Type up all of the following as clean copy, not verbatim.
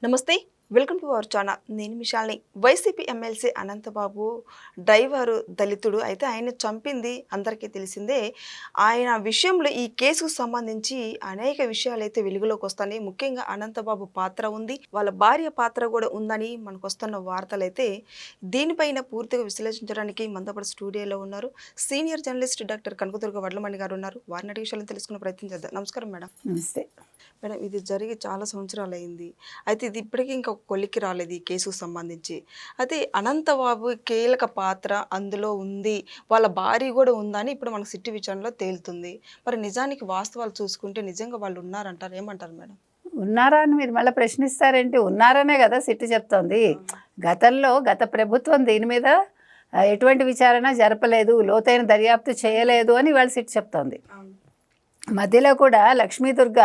నమస్తే, welcome to our channel. నేను మిషాల్ని. YCP MLC Anantha Babu driver దళితుడు అయితే ఆయన చంపింది అందరికీ తెలిసిందే. ఆయన విషయంలో ఈ కేసుకు సంబంధించి అనేక విషయాలు అయితే వెలుగులోకి వస్తాయి. ముఖ్యంగా అనంతబాబు పాత్ర ఉంది, వాళ్ళ భార్య పాత్ర కూడా ఉందని మనకు వస్తున్న వార్తలు అయితే దీనిపైన పూర్తిగా విశ్లేషించడానికి మనతో పాటు స్టూడియోలో ఉన్నారు senior journalist doctor Kanakadurga Vadlamani గారు ఉన్నారు. వారిని అడిగే విషయాలను తెలుసుకునే ప్రయత్నం చేద్దాం. నమస్కారం మేడం. నమస్తే మేడం, ఇది జరిగి చాలా సంవత్సరాలు అయింది. అయితే ఇది ఇప్పటికీ ఇంకా కొలిక్కి రాలేదు ఈ కేసుకు సంబంధించి. అయితే అనంతబాబు కీలక పాత్ర అందులో ఉంది, వాళ్ళ భార్య కూడా ఉందని ఇప్పుడు మనకు సిట్టి విచారణలో తేలుతుంది. మరి నిజానికి వాస్తవాలు చూసుకుంటే నిజంగా వాళ్ళు ఉన్నారంటారు, ఏమంటారు మేడం? ఉన్నారా అని మీరు మళ్ళీ ప్రశ్నిస్తారేంటి? ఉన్నారనే కదా సిట్టి చెప్తోంది. గతంలో గత ప్రభుత్వం దీని మీద ఎటువంటి విచారణ జరపలేదు, లోతైన దర్యాప్తు చేయలేదు అని వాళ్ళు సిట్టి చెప్తోంది. మధ్యలో కూడా లక్ష్మీదుర్గ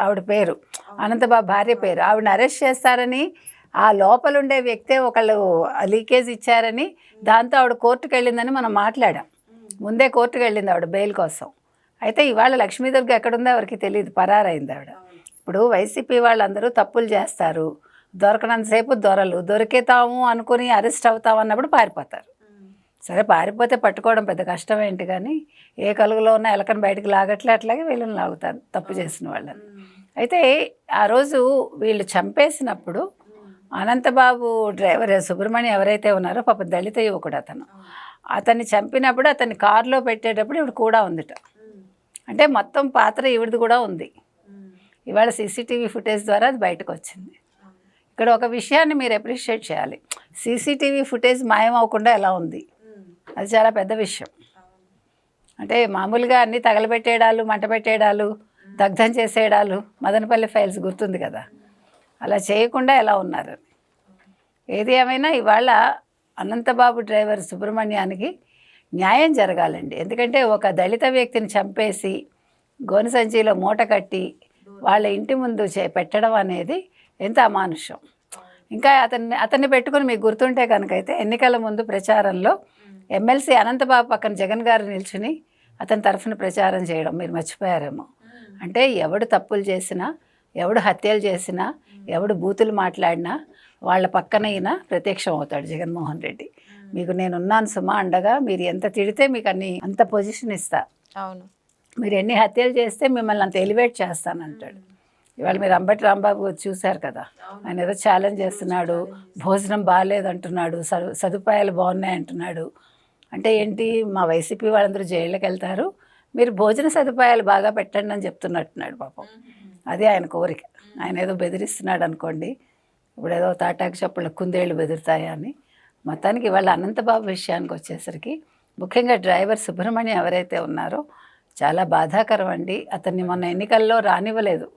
ఆవిడ పేరు, అనంతబాబు భార్య పేరు, ఆవిడని అరెస్ట్ చేస్తారని ఆ లోపలుండే వ్యక్తే ఒకళ్ళు లీకేజ్ ఇచ్చారని దాంతో ఆవిడ కోర్టుకు వెళ్ళిందని మనం మాట్లాడాం. ముందే కోర్టుకు వెళ్ళింది ఆవిడ బెయిల్ కోసం. అయితే ఇవాళ లక్ష్మీదుర్గ ఎక్కడుందో ఎవరికి తెలియదు, పరారైంది ఆవిడ. ఇప్పుడు వైసీపీ వాళ్ళందరూ తప్పులు చేస్తారు, దొరకనంతసేపు దొరలు, దొరికేతాము అనుకుని అరెస్ట్ అవుతాము అన్నప్పుడు పారిపోతారు. సరే, పారిపోతే పట్టుకోవడం పెద్ద కష్టం ఏంటి, కానీ ఏ కలుగులో ఉన్న ఎలకని బయటకు లాగట్లే అట్లాగే వీళ్ళని లాగుతారు తప్పు చేసిన వాళ్ళని. అయితే ఆ రోజు వీళ్ళు చంపేసినప్పుడు అనంతబాబు డ్రైవర్ సుబ్రహ్మణ్యం ఎవరైతే ఉన్నారో, పాప దళిత యువకుడు అతన్ని చంపినప్పుడు అతన్ని కారులో పెట్టేటప్పుడు ఈవిడ కూడా ఉందిట. అంటే మొత్తం పాత్ర ఈవిడది కూడా ఉంది. ఇవాళ సీసీటీవీ ఫుటేజ్ ద్వారా అది బయటకు వచ్చింది. ఇక్కడ ఒక విషయాన్ని మీరు అప్రిషియేట్ చేయాలి. సీసీటీవీ ఫుటేజ్ మాయం అవ్వకుండా ఎలా ఉంది, అది చాలా పెద్ద విషయం. అంటే మామూలుగా అన్నీ తగలబెట్టేయడాలు, మంట పెట్టేయడాలు, దగ్ధం చేసేయడాలు, మదనపల్లి ఫైల్స్ గుర్తుంది కదా, అలా చేయకుండా ఎలా ఉన్నారు. ఏది ఏమైనా ఇవాళ అనంతబాబు డ్రైవర్ సుబ్రహ్మణ్యానికి న్యాయం జరగాలండి. ఎందుకంటే ఒక దళిత వ్యక్తిని చంపేసి గోను సంచిలో మూట కట్టి వాళ్ళ ఇంటి ముందు పెట్టడం అనేది ఎంత అమానుషం. ఇంకా అతన్ని పెట్టుకుని మీకు గుర్తుంటే కనుకైతే ఎన్నికల ముందు ప్రచారంలో ఎమ్మెల్సీ అనంతబాబు పక్కన జగన్ గారు నిల్చుని అతని తరఫున ప్రచారం చేయడం మీరు మర్చిపోయారేమో. అంటే ఎవడు తప్పులు చేసినా, ఎవడు హత్యలు చేసినా, ఎవడు బూతులు మాట్లాడినా వాళ్ళ పక్కన ఈయన ప్రత్యక్షం అవుతాడు జగన్మోహన్ రెడ్డి. మీకు నేనున్నాను సుమా అండగా, మీరు ఎంత తిడితే మీకు అంత పొజిషన్ ఇస్తా, అవును, మీరు ఎన్ని హత్యలు చేస్తే మిమ్మల్ని అంత ఎలివేట్ చేస్తానంటాడు. ఇవాళ మీరు అంబటి రాంబాబు చూశారు కదా, ఆయన ఏదో ఛాలెంజ్ చేస్తున్నాడు, భోజనం బాగాలేదంటున్నాడు, సదుపాయాలు బాగున్నాయి అంటున్నాడు. అంటే ఏంటి, మా వైసీపీ వాళ్ళందరూ జైళ్ళకి వెళ్తారు, మీరు భోజన సదుపాయాలు బాగా పెట్టండి అని చెప్తున్నట్టున్నాడు పాపం. అదే ఆయన కోరిక. ఆయన ఏదో బెదిరిస్తున్నాడు అనుకోండి, ఇప్పుడు ఏదో తాటాకు చప్పుళ్ళ కుందేళ్ళు బెదురుతాయా అని. మొత్తానికి ఇవాళ అనంతబాబు విషయానికి వచ్చేసరికి ముఖ్యంగా డ్రైవర్ సుబ్రహ్మణ్యం ఎవరైతే ఉన్నారో చాలా బాధాకరం అండి. అతన్ని మొన్న ఎన్నికల్లో రానివ్వలేదు,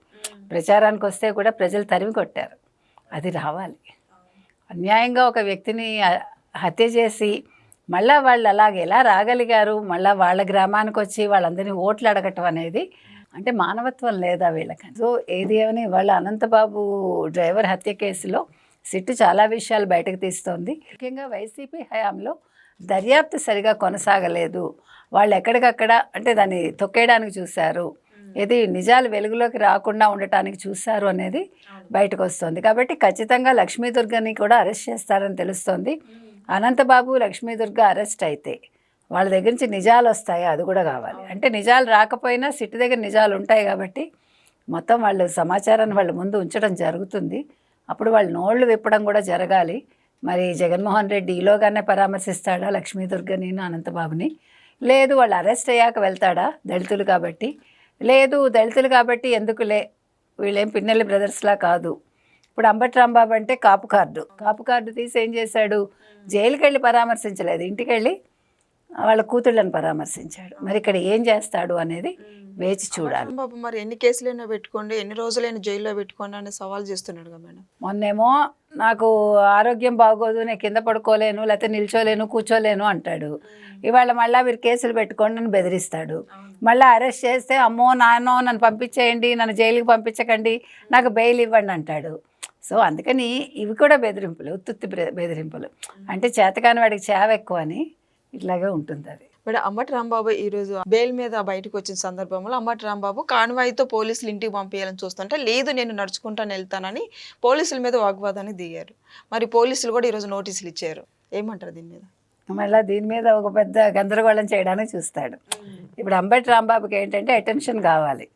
ప్రచారానికి వస్తే కూడా ప్రజలు తరిమి కొట్టారు. అది రావాలి. అన్యాయంగా ఒక వ్యక్తిని హత్య చేసి మళ్ళీ వాళ్ళు అలాగే ఎలా రాగలిగారు, మళ్ళీ వాళ్ళ గ్రామానికి వచ్చి వాళ్ళందరినీ ఓట్లు అడగటం అనేది అంటే మానవత్వం లేదా వీళ్ళకి. సో ఏది ఏమని వాళ్ళ అనంతబాబు డ్రైవర్ హత్య కేసులో సిట్టు చాలా విషయాలు బయటకు తీస్తోంది. ముఖ్యంగా వైసీపీ హయాంలో దర్యాప్తు సరిగా కొనసాగలేదు, వాళ్ళు ఎక్కడికక్కడ అంటే దాన్ని తొక్కేయడానికి చూశారు, ఇది నిజాలు వెలుగులోకి రాకుండా ఉండటానికి చూశారు అనేది బయటకు వస్తుంది. కాబట్టి ఖచ్చితంగా లక్ష్మీదుర్గని కూడా అరెస్ట్ చేస్తారని తెలుస్తోంది. అనంతబాబు లక్ష్మీదుర్గ అరెస్ట్ అయితే వాళ్ళ దగ్గర నుంచి నిజాలు వస్తాయి, అది కూడా కావాలి. అంటే నిజాలు రాకపోయినా సిట్టి దగ్గర నిజాలు ఉంటాయి కాబట్టి మొత్తం వాళ్ళు సమాచారాన్ని వాళ్ళ ముందు ఉంచడం జరుగుతుంది. అప్పుడు వాళ్ళు నోళ్లు విప్పడం కూడా జరగాలి. మరి జగన్మోహన్ రెడ్డి ఈలోగానే పరామర్శిస్తాడా లక్ష్మీదుర్గని, అనంతబాబుని? లేదు వాళ్ళు అరెస్ట్ అయ్యాక వెళ్తాడా? దళితులు కాబట్టి లేదు, దళితులు కాబట్టి ఎందుకులే, వీళ్ళేం పిన్నెల్లి బ్రదర్స్లా కాదు. ఇప్పుడు అంబటి రాంబాబు అంటే కాపు కార్డు తీసి ఏం చేశాడు, జైలుకి వెళ్ళి పరామర్శించలేదు, ఇంటికి వెళ్ళి వాళ్ళ కూతుళ్ళని పరామర్శించాడు. మరి ఇక్కడ ఏం చేస్తాడు అనేది వేచి చూడాలి. బాబు మరి ఎన్ని కేసులైనా పెట్టుకోండి, ఎన్ని రోజులైనా జైల్లో పెట్టుకోండి అని సవాల్ చేస్తున్నాడు కదా మేడం. మొన్నేమో నాకు ఆరోగ్యం బాగోదు, నేను కింద పడుకోలేను, లేకపోతే నిల్చోలేను, కూర్చోలేను అంటాడు. ఇవాళ మళ్ళీ మీరు కేసులు పెట్టుకోండి అని బెదిరిస్తాడు. మళ్ళీ అరెస్ట్ చేస్తే అమ్మో నాన్నో నన్ను పంపించేయండి, నన్ను జైలుకి పంపించకండి, నాకు బెయిల్ ఇవ్వండి అంటాడు. సో అందుకని ఇవి కూడా బెదిరింపులు, ఉత్తుత్తి బెదిరింపులు. అంటే చేతకాని వాడికి చేవ ఎక్కువ అని ఇట్లాగే ఉంటుంది అది. మేడం అంబటి రాంబాబు ఈరోజు బెయిల్ మీద బయటకు వచ్చిన సందర్భంలో అంబటి రాంబాబు కాన్వాయ్తో పోలీసులు ఇంటికి పంపించాలని చూస్తుంటే లేదు నేను నడుచుకుంటాను వెళ్తానని పోలీసుల మీద వాగ్వాదానికి దిగారు. మరి పోలీసులు కూడా ఈరోజు నోటీసులు ఇచ్చారు. ఏమంటారు దీని మీద? మళ్ళీ దీని మీద ఒక పెద్ద గందరగోళం చేయడానికి చూస్తాడు. ఇప్పుడు అంబటి రాంబాబుకి ఏంటంటే అటెన్షన్ కావాలి.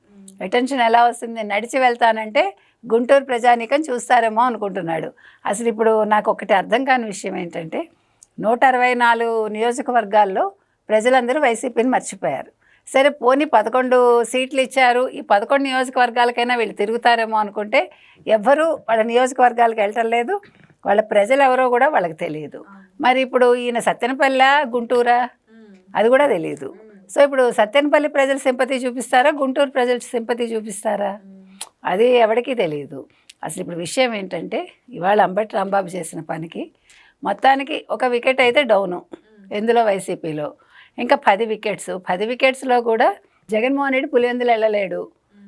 అటెన్షన్ ఎలా వస్తుంది? నడిచి వెళ్తానంటే గుంటూరు ప్రజానీకం చూస్తారేమో అనుకుంటున్నాడు. అసలు ఇప్పుడు నాకు ఒకటి అర్థం కాని విషయం ఏంటంటే 164 నియోజకవర్గాల్లో ప్రజలందరూ వైసీపీని మర్చిపోయారు. సరే పోనీ 11 సీట్లు ఇచ్చారు, ఈ 11 నియోజకవర్గాలకైనా వీళ్ళు తిరుగుతారేమో అనుకుంటే ఎవ్వరూ వాళ్ళ నియోజకవర్గాలకు వెళ్ళటం లేదు. వాళ్ళ ప్రజలు ఎవరో కూడా వాళ్ళకి తెలియదు. మరి ఇప్పుడు ఈయన సత్తెనపల్లి గుంటూరా అది కూడా తెలియదు. సో ఇప్పుడు సత్తెనపల్లి ప్రజలు సింపతి చూపిస్తారా, గుంటూరు ప్రజలు సింపతి చూపిస్తారా, అది ఎవరికీ తెలియదు. అసలు ఇప్పుడు విషయం ఏంటంటే ఇవాళ అంబటి రాంబాబు చేసిన పనికి మొత్తానికి 1 వికెట్ అయితే డౌను ఎందులో వైసీపీలో, ఇంకా 10 వికెట్స్. 10 వికెట్స్లో కూడా జగన్మోహన్ రెడ్డి పులివెందులు వెళ్ళలేడు.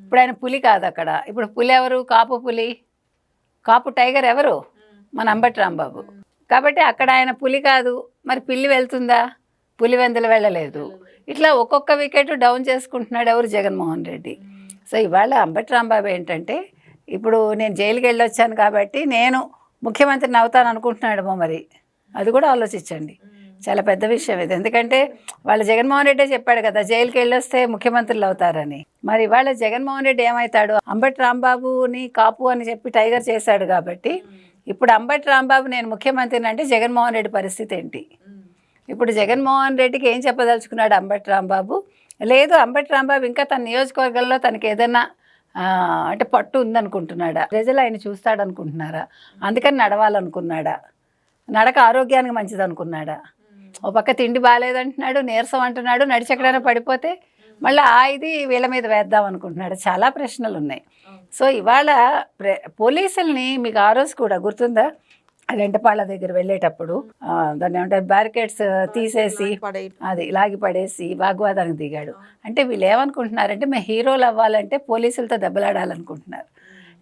ఇప్పుడు ఆయన పులి కాదు అక్కడ. ఇప్పుడు పులి ఎవరు? కాపు పులి, కాపు టైగర్ ఎవరు? మన అంబటి రాంబాబు. కాబట్టి అక్కడ ఆయన పులి కాదు. మరి పిల్లి వెళ్తుందా? పులివెందులు వెళ్ళలేదు. ఇట్లా ఒక్కొక్క వికెట్ డౌన్ చేసుకుంటున్నాడు ఎవరు? జగన్మోహన్ రెడ్డి. సో ఇవాళ అంబటి రాంబాబు ఏంటంటే ఇప్పుడు నేను జైలుకి వెళ్ళొచ్చాను కాబట్టి నేను ముఖ్యమంత్రిని అవుతాను అనుకుంటున్నాడేమో. మరి అది కూడా ఆలోచించండి. చాలా పెద్ద విషయం ఇది. ఎందుకంటే వాళ్ళ జగన్మోహన్ రెడ్డే చెప్పాడు కదా జైలుకి వెళ్ళొస్తే ముఖ్యమంత్రులు అవుతారని. మరి ఇవాళ జగన్మోహన్ రెడ్డి ఏమవుతాడు? అంబటి రాంబాబుని కాపు అని చెప్పి టైగర్ చేశాడు కాబట్టి ఇప్పుడు అంబటి రాంబాబు నేను ముఖ్యమంత్రిని అంటే జగన్మోహన్ రెడ్డి పరిస్థితి ఏంటి? ఇప్పుడు జగన్మోహన్ రెడ్డికి ఏం చెప్పదలుచుకున్నాడు అంబటి రాంబాబు? లేదు అంబటి రాంబాబు ఇంకా తన నియోజకవర్గంలో తనకి ఏదైనా అంటే పట్టు ఉందనుకుంటున్నాడా? ప్రజలు ఆయన చూస్తాడనుకుంటున్నారా? అందుకని నడవాలనుకున్నాడా? నడక ఆరోగ్యానికి మంచిది అనుకున్నాడా? ఓ పక్క తిండి బాగాలేదంటున్నాడు, నీరసం అంటున్నాడు, నడిచి ఎక్కడైనా పడిపోతే మళ్ళీ ఇది వీళ్ళ మీద వేద్దాం అనుకుంటున్నాడు. చాలా ప్రశ్నలు ఉన్నాయి. సో ఇవాళ పోలీసుల్ని మీకు ఆ రోజు కూడా గుర్తుందా? రెంటపాళ్ళ దగ్గర వెళ్ళేటప్పుడు దాన్ని ఏమంటారు బ్యారికేడ్స్ తీసేసి అది లాగి పడేసి వాగ్వాదానికి దిగాడు. అంటే వీళ్ళు ఏమనుకుంటున్నారంటే మేము హీరోలు అవ్వాలంటే పోలీసులతో దెబ్బలాడాలనుకుంటున్నారు.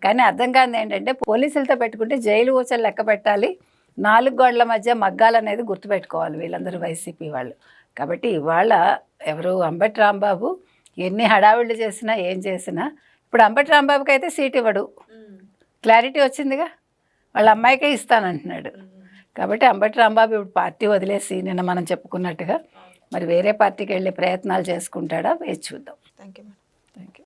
కానీ అర్థం కాదు ఏంటంటే పోలీసులతో పెట్టుకుంటే జైలు ఊచలు లెక్క పెట్టాలి, 4 గోడల మధ్య మగ్గాలు అనేది గుర్తుపెట్టుకోవాలి వీళ్ళందరూ వైసీపీ వాళ్ళు. కాబట్టి ఇవాళ ఎవరు అంబటి రాంబాబు ఎన్ని హడావిళ్ళు చేసినా ఏం చేసినా ఇప్పుడు అంబటి రాంబాబుకి అయితే సీట్ ఇవ్వడు. క్లారిటీ వచ్చిందిగా, వాళ్ళ అమ్మాయికే ఇస్తానంటున్నాడు. కాబట్టి అంబటి రాంబాబు ఇప్పుడు పార్టీ వదిలేసి నిన్న మనం చెప్పుకున్నట్టుగా మరి వేరే పార్టీకి వెళ్ళే ప్రయత్నాలు చేసుకుంటాడా? వేచి చూద్దాం. Thank you.